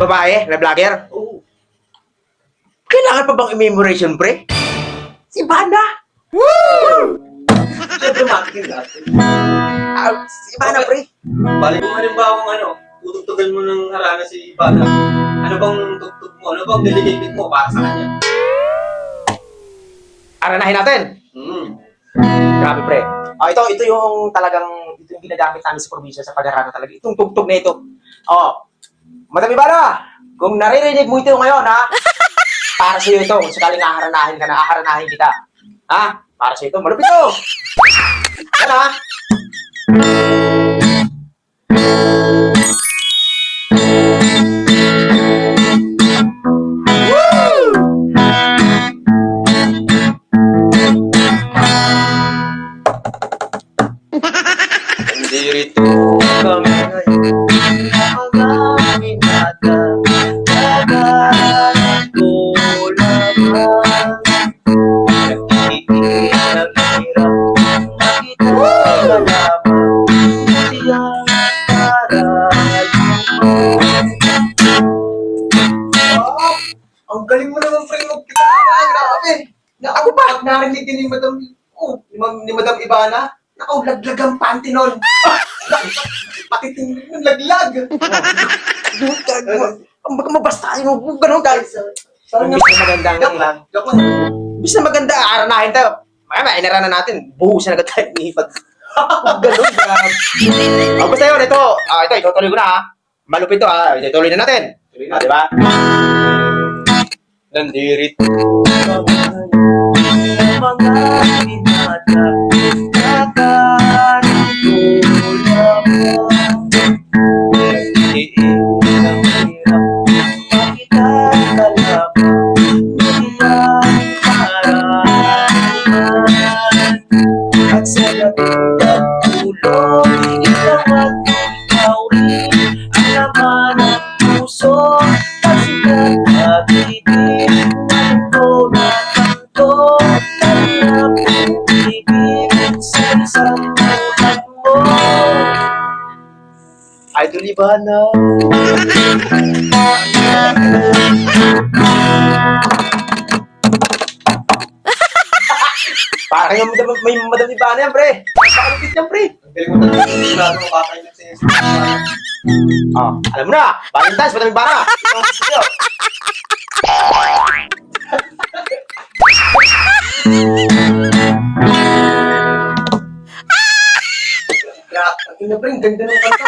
Babae na vlogger? Oo. Kailangan pa bang i-memoration, pre? Si Bana! Siyempre, makikin natin. Si Bana, pre. Balik kung halimbawa tutugtugan mo ng harana si Bana. Ano bang tugtog mo? Ano bang dedicated mo para sa kanya? Aranahin natin. Grabe, pre. Ito yung ginagamit namin sa probinsya sa pag-arana talaga. Itong tugtog na ito. Madam Ibana, kung naririnig mo ito ngayon, ha? Para sa'yo ito. Kung sakaling aharanahin kita. Ha? Para sa'yo ito. Malupit ito. Yan, ha? Nandito kami ngayon, mga binata, kagalan ko lamang. Nagtitigil ng hirap, makita ka lamang, siyang ang galing mo naman, friend, magkita. Grabe. Ako ba? Narinig din ni Madam Ibana. Nakaw, laglag ang panty nun. Patitingin ng laglag. Baka mabasta yung gano'n guys. Parang Imbis na magandang lang. Imbis na maganda, aranahin tayo. Maya, inaranan natin. Buhusan agad tayo ng hipag. Gano'n, grabe. Basta yun, ito. Ito, itutuloy ko na ha. Malupit ito ha. Itutuloy na natin. Diba? Nandirito mga binata, kakarin ko lamang. Nagtiis ng hirap, makita ka lamang, biglang kaaralan. At sa labing at ulo, ikaw at ikaw rin, ang laman ng puso, pasikat at ibig, tanto na tanto, tanggap ang ibig sa isang tulad mo. Idol Ibana. Parang yung may Madam Ibana yan, pre. Napakalupit yan, pre. Ang galing mo talaga yung sigurado makakailan sa inyo. Alam mo na. Valentine's, Madam Ibana. Ito ang gusto nyo. Ang ina, pre, ang ganda ng kanta.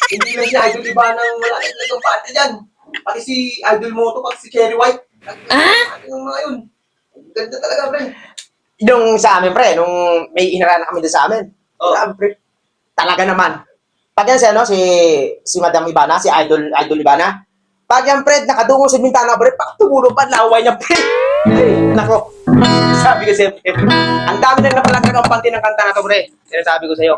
Hindi lang si Idol Ibana ang wala ng pati dyan. Pati si Idol Moto, pati si Cherry White. Yung mga yun. Ang ganda talaga, pre. Yung sa amin, pre, nung may inarana kami doon sa amin. Grabe, pre. Talaga naman. Pag yan si Madam Ibana, si Idol Ibana, pag yan, pre, nakadungo sa bintana, pre, pag tumulong pa, laway niya, pre. Nako. Sabi ko sa'yo, pre. Ang dami nang napalagdag ang panty ng kanta na to, pre. Sinasabi ko sa'yo.